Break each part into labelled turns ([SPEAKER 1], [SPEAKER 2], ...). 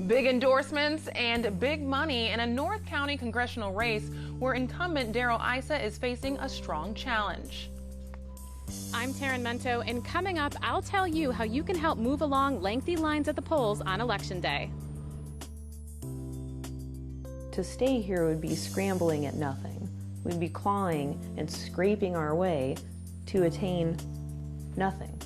[SPEAKER 1] Big endorsements and big money in a North County congressional race where incumbent Darrell Issa is facing a strong challenge.
[SPEAKER 2] I'm Taryn Mento, and coming up, I'll tell you how you can help move along lengthy lines at the polls on Election Day.
[SPEAKER 3] To stay here would be scrambling at nothing. We'd be clawing and scraping our way to attain nothing.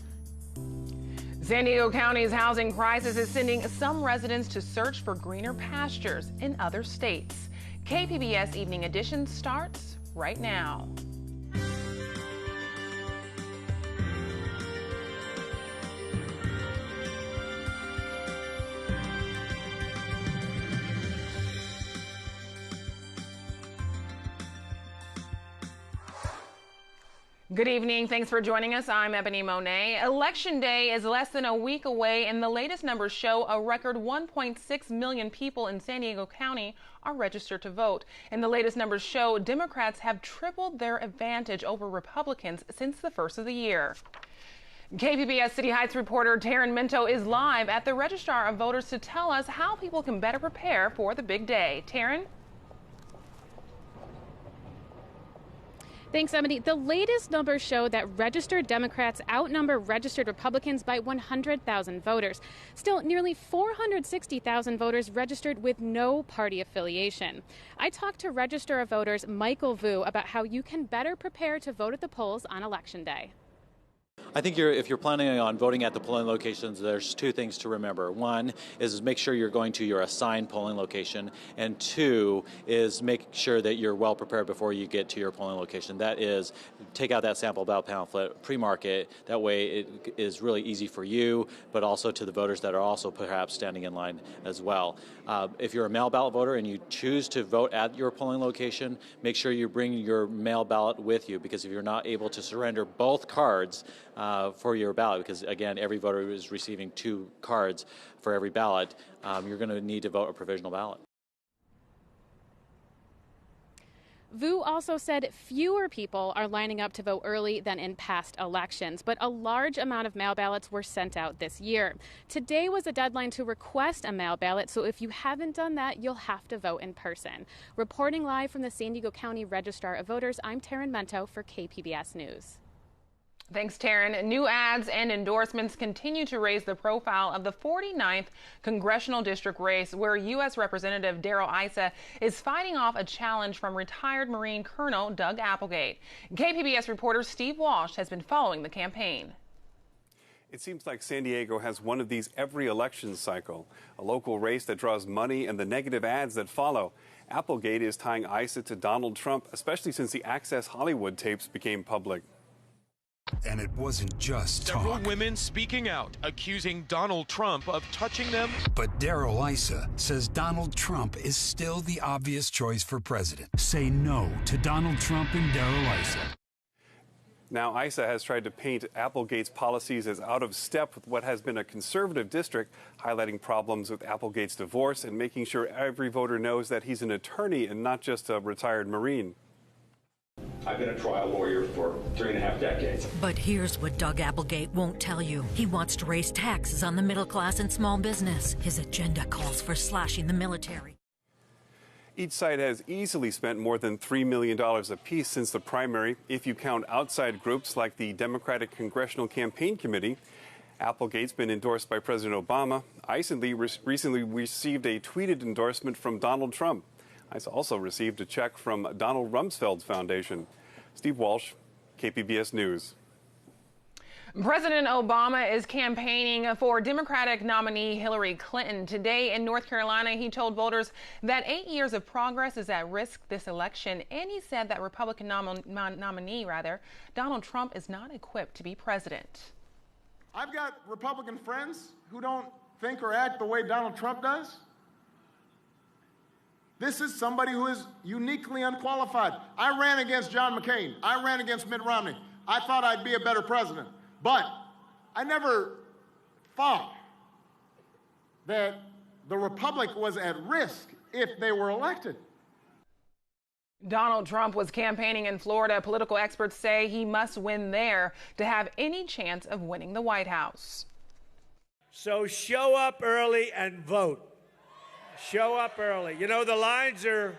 [SPEAKER 1] San Diego County's housing crisis is sending some residents to search for greener pastures in other states. KPBS Evening Edition starts right now. Good evening. Thanks for joining us. I'm Ebony Monet. Election Day is less than a week away, and the latest numbers show a record 1.6 million people in San Diego County are registered to vote. And the latest numbers show Democrats have tripled their advantage over Republicans since the first of the year. KPBS City Heights reporter Taryn Mento is live at the Registrar of Voters to tell us how people can better prepare for the big day. Taryn?
[SPEAKER 2] Thanks, Emily. The latest numbers show that registered Democrats outnumber registered Republicans by 100,000 voters. Still, nearly 460,000 voters registered with no party affiliation. I talked to Registrar of Voters Michael Vu about how you can better prepare to vote at the polls on Election Day.
[SPEAKER 4] I think if you're planning on voting at the polling locations, there's two things to remember. One is make sure you're going to your assigned polling location, and two is make sure that you're well prepared before you get to your polling location. That is, take out that sample ballot pamphlet, pre-mark it. That way it is really easy for you, but also to the voters that are also perhaps standing in line as well. If you're a mail ballot voter and you choose to vote at your polling location, make sure you bring your mail ballot with you, because if you're not able to surrender both cards for your ballot, because again, every voter is receiving 2 cards for every ballot, you're going to need to vote a provisional ballot.
[SPEAKER 2] Vu also said fewer people are lining up to vote early than in past elections, but a large amount of mail ballots were sent out this year. Today was a deadline to request a mail ballot, so if you haven't done that, you'll have to vote in person. Reporting live from the San Diego County Registrar of Voters, I'm Taryn Mento for KPBS News.
[SPEAKER 1] Thanks, Taryn. New ads and endorsements continue to raise the profile of the 49th congressional district race, where U.S. Representative Darrell Issa is fighting off a challenge from retired Marine Colonel Doug Applegate. KPBS reporter Steve Walsh has been following the campaign.
[SPEAKER 5] It seems like San Diego has one of these every election cycle, a local race that draws money and the negative ads that follow. Applegate is tying Issa to Donald Trump, especially since the Access Hollywood tapes became public.
[SPEAKER 6] And it wasn't just talk.
[SPEAKER 7] Several women speaking out, accusing Donald Trump of touching them.
[SPEAKER 6] But Darrell Issa says Donald Trump is still the obvious choice for president. Say no to Donald Trump and Darrell Issa.
[SPEAKER 5] Now, Issa has tried to paint Applegate's policies as out of step with what has been a conservative district, highlighting problems with Applegate's divorce and making sure every voter knows that he's an attorney and not just a retired Marine.
[SPEAKER 8] I've been a trial lawyer for 3.5 decades.
[SPEAKER 9] But here's what Doug Applegate won't tell you. He wants to raise taxes on the middle class and small business. His agenda calls for slashing the military.
[SPEAKER 5] Each side has easily spent more than $3 million apiece since the primary, if you count outside groups like the Democratic Congressional Campaign Committee. Applegate's been endorsed by President Obama. Issa recently received a tweeted endorsement from Donald Trump. Issa also received a check from Donald Rumsfeld's foundation. Steve Walsh, KPBS News.
[SPEAKER 1] President Obama is campaigning for Democratic nominee Hillary Clinton. Today in North Carolina, he told voters that 8 years of progress is at risk this election, and he said that Republican nominee Donald Trump is not equipped to be president.
[SPEAKER 10] I've got Republican friends who don't think or act the way Donald Trump does. This is somebody who is uniquely unqualified. I ran against John McCain. I ran against Mitt Romney. I thought I'd be a better president. But I never thought that the Republic was at risk if they were elected.
[SPEAKER 1] Donald Trump was campaigning in Florida. Political experts say he must win there to have any chance of winning the White House.
[SPEAKER 11] So show up early and vote. Show up early. You know, the lines are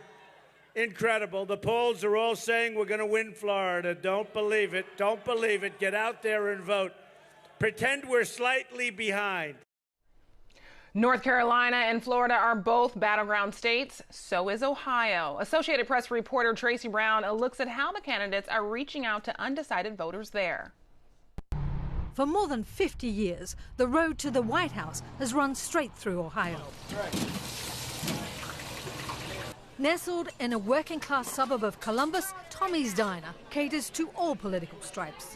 [SPEAKER 11] incredible. The polls are all saying we're going to win Florida. Don't believe it. Don't believe it. Get out there and vote. Pretend we're slightly behind.
[SPEAKER 1] North Carolina and Florida are both battleground states. So is Ohio. Associated Press reporter Tracy Brown looks at how the candidates are reaching out to undecided voters there.
[SPEAKER 12] For more than 50 years, the road to the White House has run straight through Ohio. Nestled in a working-class suburb of Columbus, Tommy's Diner caters to all political stripes.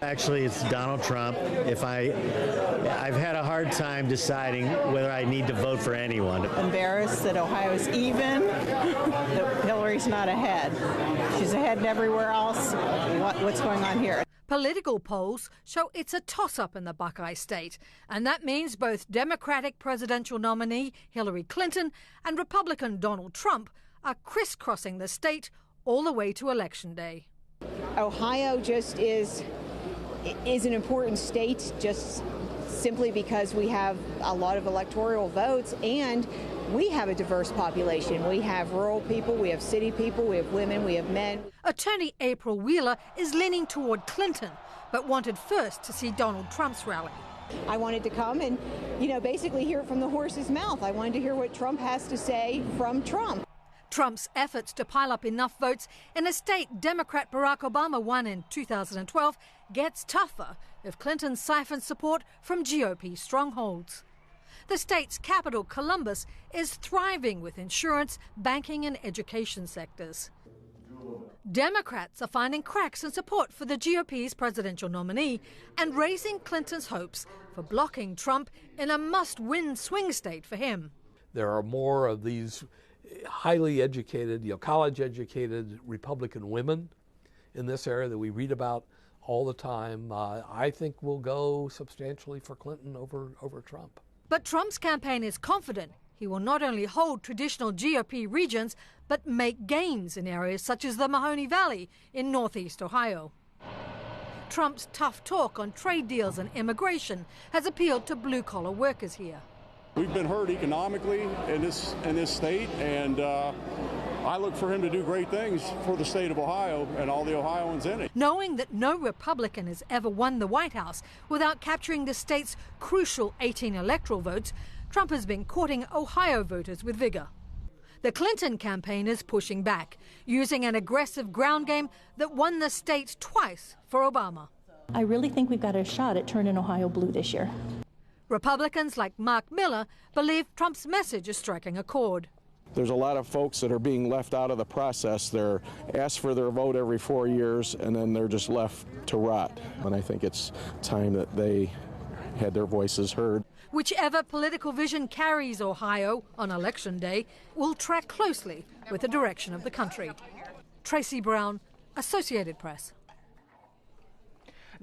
[SPEAKER 13] Actually, it's Donald Trump. I've had a hard time deciding whether I need to vote for anyone.
[SPEAKER 14] Embarrassed that Ohio's even, that Hillary's not ahead. She's ahead everywhere else. What's going on here?
[SPEAKER 12] Political polls show it's a toss-up in the Buckeye State, and that means both Democratic presidential nominee Hillary Clinton and Republican Donald Trump are crisscrossing the state all the way to Election Day.
[SPEAKER 14] Ohio just is an important state just simply because we have a lot of electoral votes and we have a diverse population. We have rural people, we have city people, we have women, we have men.
[SPEAKER 12] Attorney April Wheeler is leaning toward Clinton, but wanted first to see Donald Trump's rally.
[SPEAKER 14] I wanted to come and, basically hear it from the horse's mouth. I wanted to hear what Trump has to say from Trump.
[SPEAKER 12] Trump's efforts to pile up enough votes in a state Democrat Barack Obama won in 2012 gets tougher if Clinton siphons support from GOP strongholds. The state's capital, Columbus, is thriving with insurance, banking and education sectors. Democrats are finding cracks in support for the GOP's presidential nominee and raising Clinton's hopes for blocking Trump in a must-win swing state for him.
[SPEAKER 15] There are more of these highly educated, college-educated Republican women in this area that we read about all the time. I think will go substantially for Clinton over Trump.
[SPEAKER 12] But Trump's campaign is confident he will not only hold traditional GOP regions, but make gains in areas such as the Mahoney Valley in northeast Ohio. Trump's tough talk on trade deals and immigration has appealed to blue-collar workers here.
[SPEAKER 16] We've been hurt economically in this state, and I look for him to do great things for the state of Ohio and all the Ohioans in it.
[SPEAKER 12] Knowing that no Republican has ever won the White House without capturing the state's crucial 18 electoral votes, Trump has been courting Ohio voters with vigor. The Clinton campaign is pushing back, using an aggressive ground game that won the state twice for Obama.
[SPEAKER 17] I really think we've got a shot at turning Ohio blue this year.
[SPEAKER 12] Republicans like Mark Miller believe Trump's message is striking a chord.
[SPEAKER 16] There's a lot of folks that are being left out of the process. They're asked for their vote every 4 years, and then they're just left to rot. And I think it's time that they had their voices heard.
[SPEAKER 12] Whichever political vision carries Ohio on Election Day will track closely with the direction of the country. Tracy Brown, Associated Press.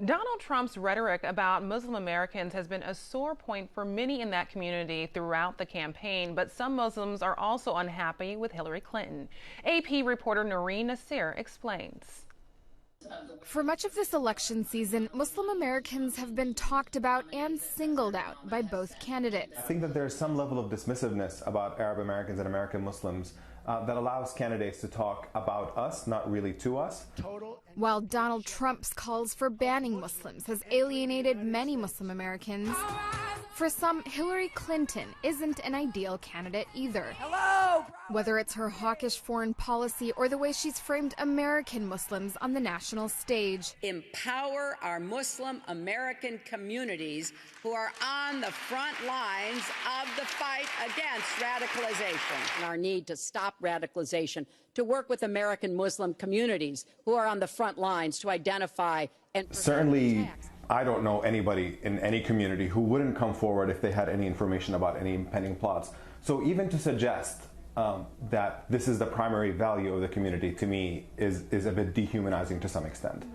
[SPEAKER 1] Donald Trump's rhetoric about Muslim Americans has been a sore point for many in that community throughout the campaign, but some Muslims are also unhappy with Hillary Clinton. AP reporter Noreen Nasir explains.
[SPEAKER 18] For much of this election season, Muslim Americans have been talked about and singled out by both candidates.
[SPEAKER 19] I think that there's some level of dismissiveness about Arab Americans and American Muslims that allows candidates to talk about us, not really to us.
[SPEAKER 18] While Donald Trump's calls for banning Muslims has alienated many Muslim Americans, for some, Hillary Clinton isn't an ideal candidate either.
[SPEAKER 20] Hello!
[SPEAKER 18] Whether it's her hawkish foreign policy or the way she's framed American Muslims on the national stage.
[SPEAKER 20] Empower our Muslim American communities who are on the front lines of the fight against radicalization. And our need to stop radicalization, to work with American Muslim communities who are on the front lines to identify and
[SPEAKER 19] certainly. I don't know anybody in any community who wouldn't come forward if they had any information about any impending plots. So even to suggest that this is the primary value of the community, to me, is a bit dehumanizing to some extent.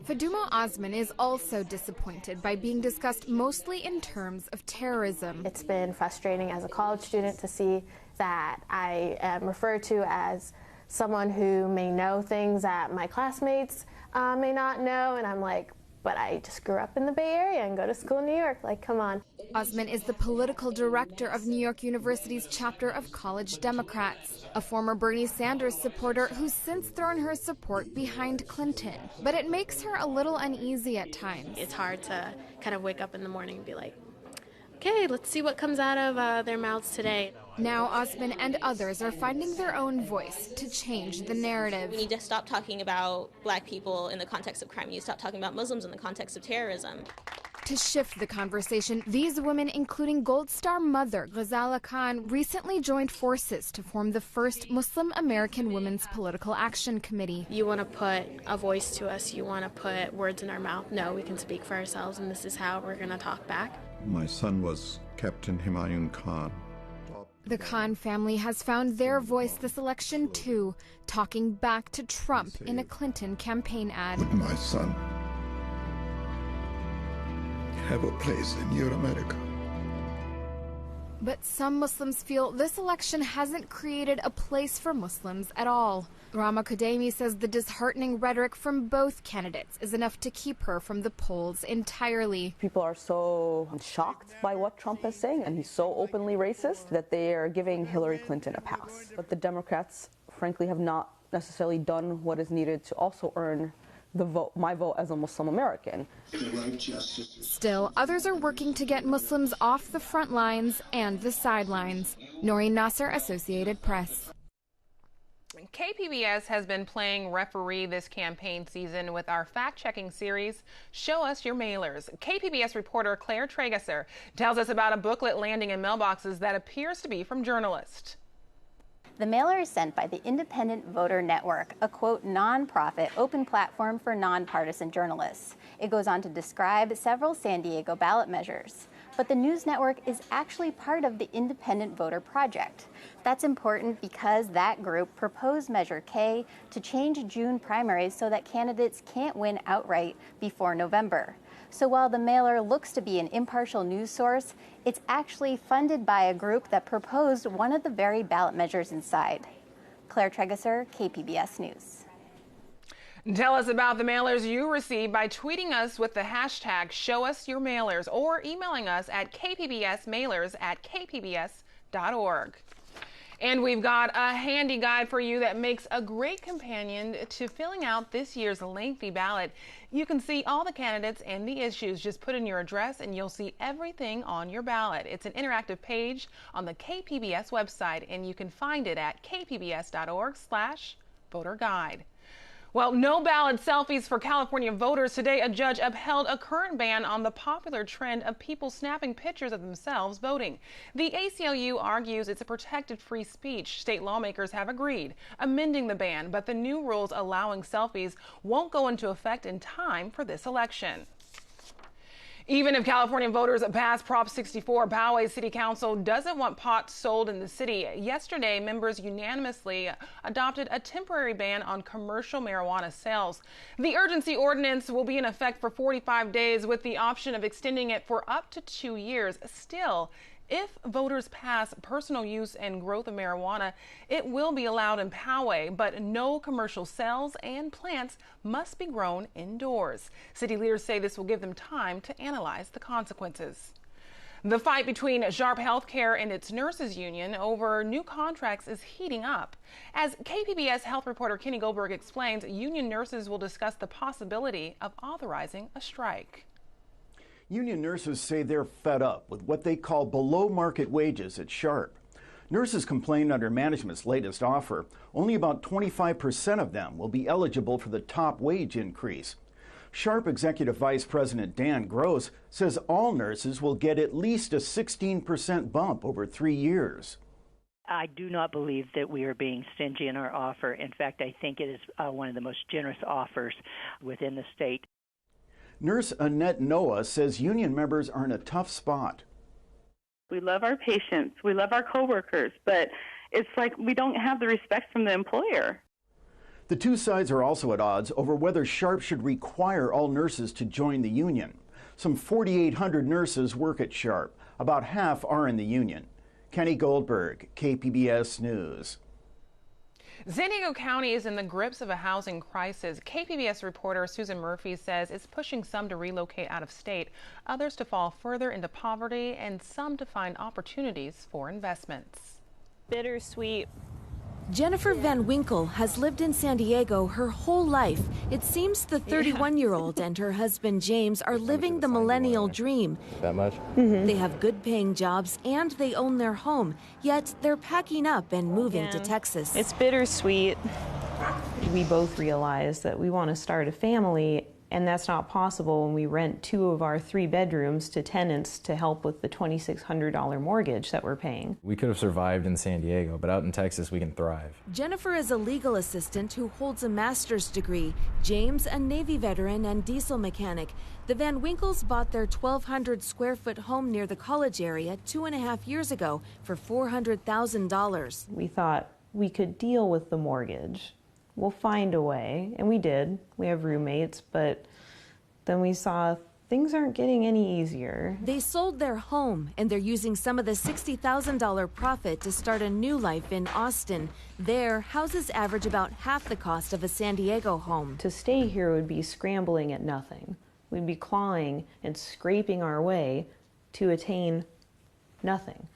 [SPEAKER 18] Faduma Osman is also disappointed by being discussed mostly in terms of terrorism.
[SPEAKER 21] It's been frustrating as a college student to see that I am referred to as someone who may know things that my classmates may not know, and I'm like, but I just grew up in the Bay Area and go to school in New York. Like, come on.
[SPEAKER 18] Osman is the political director of New York University's chapter of College Democrats, a former Bernie Sanders supporter who's since thrown her support behind Clinton. But it makes her a little uneasy at times.
[SPEAKER 21] It's hard to kind of wake up in the morning and be like, okay, let's see what comes out of their mouths today.
[SPEAKER 18] Now Osman and others are finding their own voice to change the narrative.
[SPEAKER 3] We need to stop talking about black people in the context of crime. We need to stop talking about Muslims in the context of terrorism.
[SPEAKER 18] To shift the conversation, these women, including Gold Star mother Ghazala Khan, recently joined forces to form the first Muslim American Women's Political Action Committee.
[SPEAKER 21] You want to put a voice to us, you want to put words in our mouth. No, we can speak for ourselves, and this is how we're going to talk back.
[SPEAKER 22] My son was Captain Humayun Khan.
[SPEAKER 18] The Khan family has found their voice this election too, talking back to Trump in a Clinton campaign ad.
[SPEAKER 22] Would my son have a place in your America?
[SPEAKER 18] But some Muslims feel this election hasn't created a place for Muslims at all. Rama Kademi says the disheartening rhetoric from both candidates is enough to keep her from the polls entirely.
[SPEAKER 23] People are so shocked by what Trump is saying, and he's so openly racist that they are giving Hillary Clinton a pass. But the Democrats, frankly, have not necessarily done what is needed to also earn the vote, my vote as a Muslim American.
[SPEAKER 18] Still, others are working to get Muslims off the front lines and the sidelines. Noreen Nasser, Associated Press.
[SPEAKER 1] KPBS has been playing referee this campaign season with our fact-checking series, Show Us Your Mailers. KPBS reporter Claire Tragesser tells us about a booklet landing in mailboxes that appears to be from journalists.
[SPEAKER 24] The mailer is sent by the Independent Voter Network, a, quote, nonprofit open platform for nonpartisan journalists. It goes on to describe several San Diego ballot measures. But the news network is actually part of the Independent Voter Project. That's important because that group proposed Measure K to change June primaries so that candidates can't win outright before November. So while the mailer looks to be an impartial news source, it's actually funded by a group that proposed one of the very ballot measures inside. Claire Tragesser, KPBS News.
[SPEAKER 1] Tell us about the mailers you receive by tweeting us with the hashtag #ShowUsYourMailers or emailing us at kpbsmailers@kpbs.org. And we've got a handy guide for you that makes a great companion to filling out this year's lengthy ballot. You can see all the candidates and the issues. Just put in your address and you'll see everything on your ballot. It's an interactive page on the KPBS website, and you can find it at kpbs.org/voterguide. Well, no ballot selfies for California voters. Today, a judge upheld a current ban on the popular trend of people snapping pictures of themselves voting. The ACLU argues it's a protected free speech. State lawmakers have agreed, amending the ban, but the new rules allowing selfies won't go into effect in time for this election. Even if California voters pass Prop 64, Poway City Council doesn't want pot sold in the city. Yesterday, members unanimously adopted a temporary ban on commercial marijuana sales. The urgency ordinance will be in effect for 45 days with the option of extending it for up to 2 years. Still, if voters pass personal use and growth of marijuana, it will be allowed in Poway, but no commercial cells and plants must be grown indoors. City leaders say this will give them time to analyze the consequences. The fight between Sharp Healthcare and its nurses union over new contracts is heating up. As KPBS health reporter Kenny Goldberg explains, union nurses will discuss the possibility of authorizing a strike.
[SPEAKER 25] Union nurses say they're fed up with what they call below-market wages at Sharp. Nurses complained under management's latest offer, only about 25% of them will be eligible for the top wage increase. Sharp Executive Vice President Dan Gross says all nurses will get at least a 16% bump over 3 years.
[SPEAKER 26] I do not believe that we are being stingy in our offer. In fact, I think it is one of the most generous offers within the state.
[SPEAKER 25] Nurse Annette Noah says union members are in a tough spot.
[SPEAKER 27] We love our patients, we love our coworkers, but it's like we don't have the respect from the employer.
[SPEAKER 25] The two sides are also at odds over whether Sharp should require all nurses to join the union. Some 4,800 nurses work at Sharp. About half are in the union. Kenny Goldberg, KPBS News.
[SPEAKER 1] San Diego County is in the grips of a housing crisis. KPBS reporter Susan Murphy says it's pushing some to relocate out of state, others to fall further into poverty, and some to find opportunities for investments.
[SPEAKER 2] Bittersweet.
[SPEAKER 4] Jennifer Van Winkle has lived in San Diego her whole life. It seems the 31-year-old and her husband James are living the millennial dream.
[SPEAKER 5] That much?
[SPEAKER 4] They have good-paying jobs and they own their home, yet they're packing up and moving to Texas.
[SPEAKER 2] It's bittersweet. We both realize that we want to start a family, and that's not possible when we rent 2 of our 3 bedrooms to tenants to help with the $2,600 mortgage that we're paying.
[SPEAKER 5] We could have survived in San Diego, but out in Texas we can thrive.
[SPEAKER 4] Jennifer is a legal assistant who holds a master's degree. James, a Navy veteran and diesel mechanic. The Van Winkles bought their 1,200 square foot home near the college area 2.5 years ago for $400,000.
[SPEAKER 2] We thought we could deal with the mortgage. We'll find a way, and we did. We have roommates, but then we saw things aren't getting any easier.
[SPEAKER 4] They sold their home, and they're using some of the $60,000 profit to start a new life in Austin. There, houses average about half the cost of a San Diego home.
[SPEAKER 2] To stay here would be scrambling at nothing. We'd be clawing and scraping our way to attain nothing.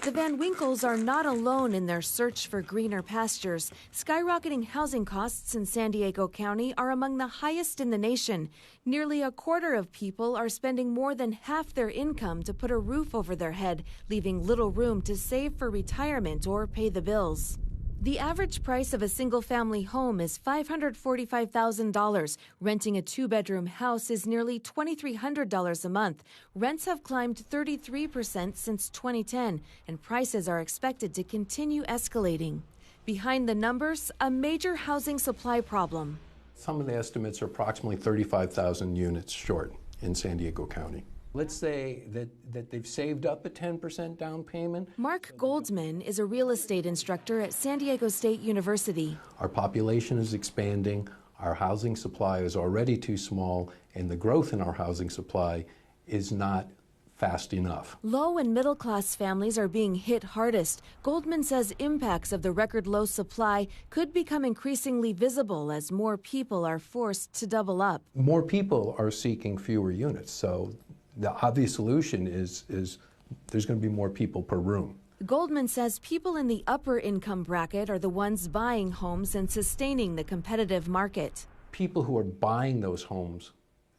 [SPEAKER 4] The Van Winkles are not alone in their search for greener pastures. Skyrocketing housing costs in San Diego County are among the highest in the nation. Nearly a quarter of people are spending more than half their income to put a roof over their head, leaving little room to save for retirement or pay the bills. The average price of a single-family home is $545,000. Renting a 2-bedroom house is nearly $2,300 a month. Rents have climbed 33% since 2010, and prices are expected to continue escalating. Behind the numbers, a major housing supply problem.
[SPEAKER 6] Some of the estimates are approximately 35,000 units short in San Diego County. Let's say that they've saved up a 10% down payment.
[SPEAKER 4] Mark Goldsman is a real estate instructor at San Diego State University.
[SPEAKER 6] Our population is expanding, our housing supply is already too small, and the growth in our housing supply is not fast enough.
[SPEAKER 4] Low and middle class families are being hit hardest. Goldman says impacts of the record low supply could become increasingly visible as more people are forced to double up.
[SPEAKER 6] More people are seeking fewer units, so the obvious solution is there's going to be more people per room.
[SPEAKER 4] Goldman says people in the upper income bracket are the ones buying homes and sustaining the competitive market.
[SPEAKER 6] People who are buying those homes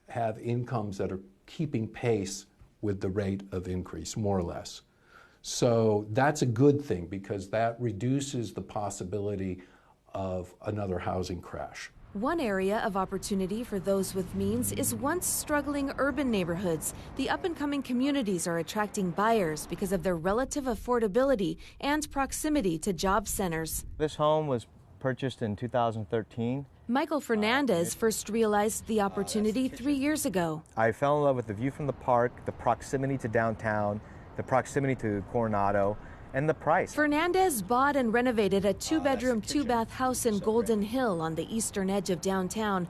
[SPEAKER 6] have incomes that are keeping pace with the rate of increase, more or less. So that's a good thing because that reduces the possibility of another housing crash.
[SPEAKER 4] One area of opportunity for those with means is once struggling urban neighborhoods. The up-and-coming communities are attracting buyers because of their relative affordability and proximity to job centers.
[SPEAKER 7] This home was purchased in 2013.
[SPEAKER 4] Michael Fernandez first realized the opportunity 3 years ago.
[SPEAKER 7] I fell in love with the view from the park, the proximity to downtown, the proximity to Coronado, and the price.
[SPEAKER 4] Fernandez bought and renovated a 2-bedroom, 2-bath house in Golden Hill on the eastern edge of downtown.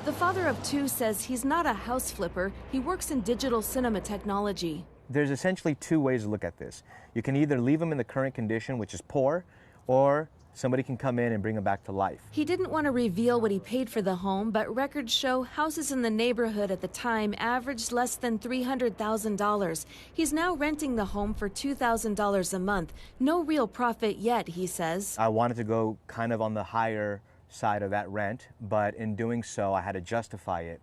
[SPEAKER 4] The father of 2 says he's not a house flipper. He works in digital cinema technology.
[SPEAKER 7] There's essentially 2 ways to look at this. You can either leave them in the current condition, which is poor, or somebody can come in and bring them back to life.
[SPEAKER 4] He didn't want to reveal what he paid for the home, but records show houses in the neighborhood at the time averaged less than $300,000. He's now renting the home for $2,000 a month. No real profit yet, he says.
[SPEAKER 7] I wanted to go kind of on the higher side of that rent, but in doing so, I had to justify it.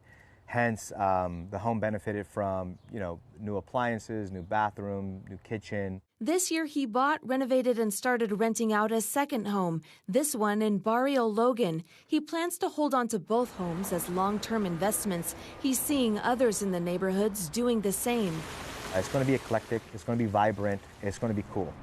[SPEAKER 7] Hence, the home benefited from, new appliances, new bathroom, new kitchen.
[SPEAKER 4] This year, he bought, renovated, and started renting out a second home, this one in Barrio Logan. He plans to hold on to both homes as long-term investments. He's seeing others in the neighborhoods doing the same.
[SPEAKER 7] It's going to be eclectic, it's going to be vibrant, it's going to be cool.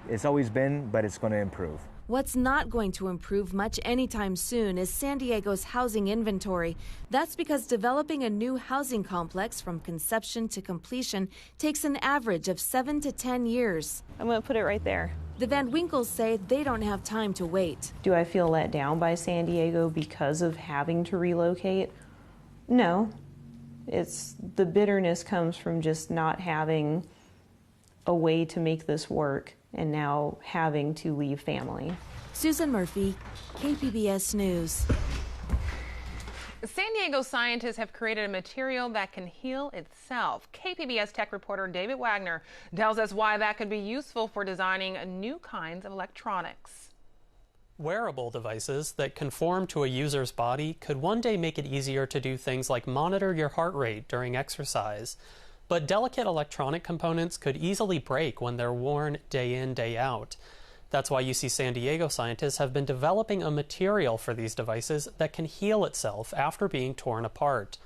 [SPEAKER 7] It's always been, but it's going to improve.
[SPEAKER 4] What's not going to improve much anytime soon is San Diego's housing inventory. That's because developing a new housing complex from conception to completion takes an average of 7 to 10 years.
[SPEAKER 2] I'm going to put it right there.
[SPEAKER 4] The Van Winkles say they don't have time to wait.
[SPEAKER 2] Do I feel let down by San Diego because of having to relocate? No. It's the bitterness comes from just not having a way to make this work and now having to leave family.
[SPEAKER 4] Susan Murphy, KPBS News.
[SPEAKER 1] San Diego scientists have created a material that can heal itself. KPBS tech reporter David Wagner tells us why that could be useful for designing new kinds of electronics.
[SPEAKER 8] Wearable devices that conform to a user's body could one day make it easier to do things like monitor your heart rate during exercise. But delicate electronic components could easily break when they're worn day in, day out. That's why UC San Diego scientists have been developing a material for these devices that can heal itself after being torn apart.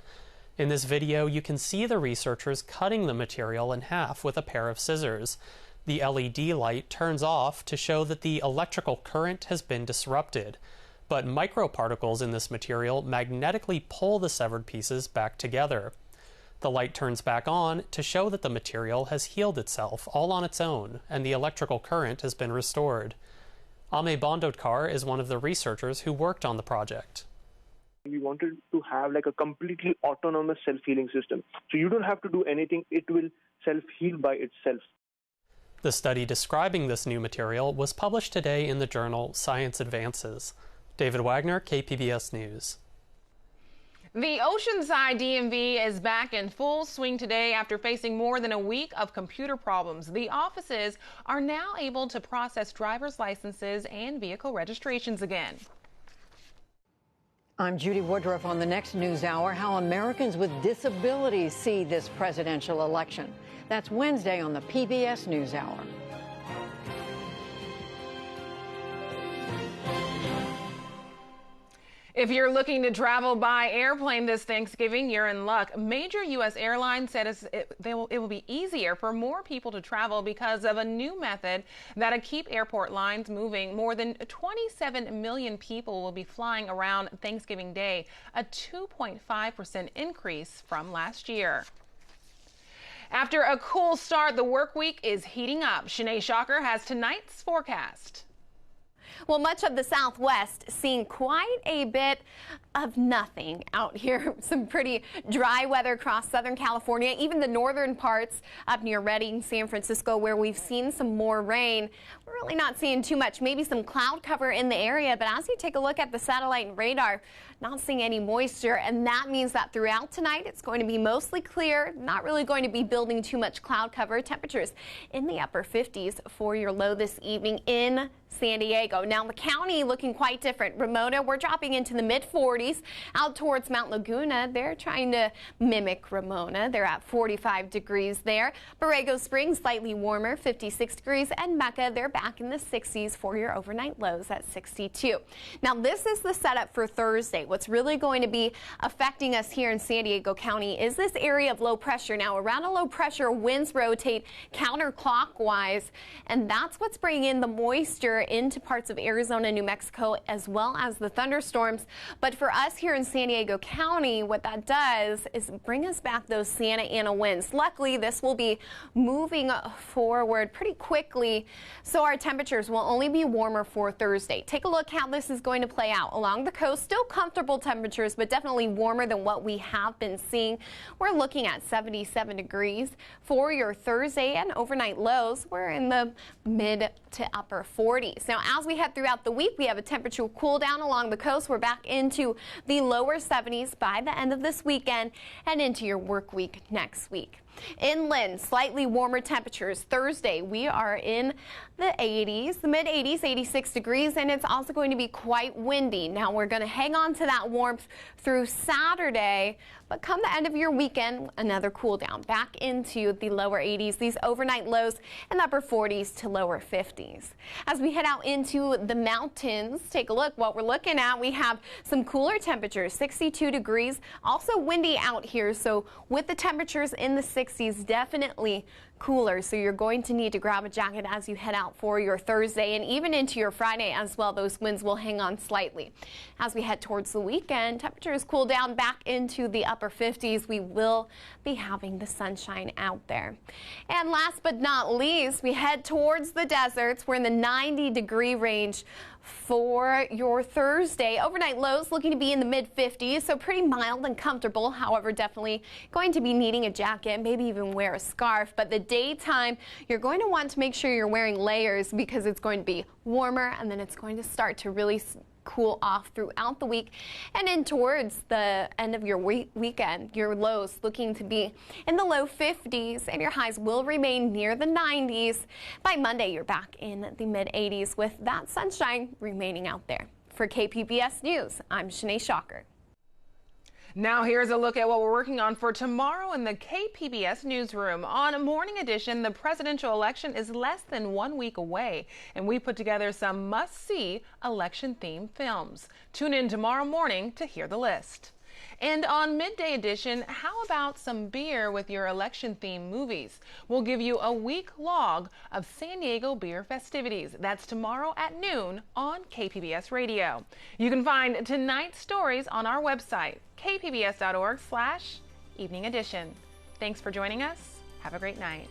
[SPEAKER 8] In this video, you can see the researchers cutting the material in half with a pair of scissors. The LED light turns off to show that the electrical current has been disrupted. But microparticles in this material magnetically pull the severed pieces back together. The light turns back on to show that the material has healed itself all on its own, and the electrical current has been restored. Ame Bondodkar is one of the researchers who worked on the project.
[SPEAKER 9] We wanted to have like a completely autonomous self-healing system. So you don't have to do anything, it will self-heal by itself.
[SPEAKER 8] The study describing this new material was published today in the journal Science Advances. David Wagner, KPBS News.
[SPEAKER 1] The Oceanside DMV is back in full swing today after facing more than a week of computer problems. The offices are now able to process driver's licenses and vehicle registrations again.
[SPEAKER 10] I'm Judy Woodruff on the next News Hour. How Americans with disabilities see this presidential election. That's Wednesday on the PBS News Hour.
[SPEAKER 1] If you're looking to travel by airplane this Thanksgiving, you're in luck. Major U.S. airlines said it will be easier for more people to travel because of a new method that'll keep airport lines moving. More than 27 million people will be flying around Thanksgiving Day, a 2.5% increase from last year. After a cool start, the work week is heating up. Shanae Shocker has tonight's forecast.
[SPEAKER 11] Well, much of the Southwest seeing quite a bit of nothing out here. Some pretty dry weather across Southern California, even the northern parts up near Redding, San Francisco, where we've seen some more rain. We're really not seeing too much, maybe some cloud cover in the area, but as you take a look at the satellite and radar, not seeing any moisture, and that means that throughout tonight it's going to be mostly clear, not really going to be building too much cloud cover. Temperatures in the upper 50s for your low this evening in San Diego. Now the county looking quite different. Ramona, we're dropping into the mid 40s. Out towards Mount Laguna, they're trying to mimic Ramona. They're at 45 degrees there. Borrego Springs slightly warmer, 56 degrees, and Mecca, they're back in the 60s for your overnight lows at 62. Now this is the setup for Thursday. What's really going to be affecting us here in San Diego County is this area of low pressure. Now around a low pressure, winds rotate counterclockwise, and that's what's bringing in the moisture into parts of Arizona, New Mexico, as well as the thunderstorms. But for us here in San Diego County, what that does is bring us back those Santa Ana winds. Luckily, this will be moving forward pretty quickly, so our temperatures will only be warmer for Thursday. Take a look how this is going to play out. Along the coast, still comfortable temperatures, but definitely warmer than what we have been seeing. We're looking at 77 degrees for your Thursday, and overnight lows, we're in the mid to upper 40s. Now, as we head throughout the week, we have a temperature cool down along the coast. We're back into the lower 70s by the end of this weekend and into your work week next week. Inland, slightly warmer temperatures. Thursday, we are in the 80s, the mid 80s, 86 degrees, and it's also going to be quite windy. Now, we're going to hang on to that warmth through Saturday, but come the end of your weekend, another cool down back into the lower 80s. These overnight lows in the upper 40s to lower 50s. As we head out into the mountains, take a look what we're looking at. We have some cooler temperatures, 62 degrees, also windy out here. So with the temperatures in the 60s, definitely cooler, so you're going to need to grab a jacket as you head out for your Thursday and even into your Friday as well. Those winds will hang on slightly. As we head towards the weekend, temperatures cool down back into the upper 50s. We will be having the sunshine out there. And last but not least, we head towards the deserts. We're in the 90-degree range for your Thursday. Overnight lows looking to be in the mid 50s, so pretty mild and comfortable. However, definitely going to be needing a jacket, maybe even wear a scarf. But the daytime, you're going to want to make sure you're wearing layers because it's going to be warmer, and then it's going to start to really cool off throughout the week, and in towards the end of your weekend, your lows looking to be in the low 50s, and your highs will remain near the 90s. By Monday, you're back in the mid 80s with that sunshine remaining out there. For KPBS News, I'm Shanae Shocker.
[SPEAKER 1] Now here's a look at what we're working on for tomorrow in the KPBS newsroom. On Morning Edition, the presidential election is less than 1 week away, and we put together some must-see election-themed films. Tune in tomorrow morning to hear the list. And on Midday Edition, how about some beer with your election-themed movies? We'll give you a week log of San Diego beer festivities. That's tomorrow at noon on KPBS Radio. You can find tonight's stories on our website, kpbs.org/evening edition. Thanks for joining us. Have a great night.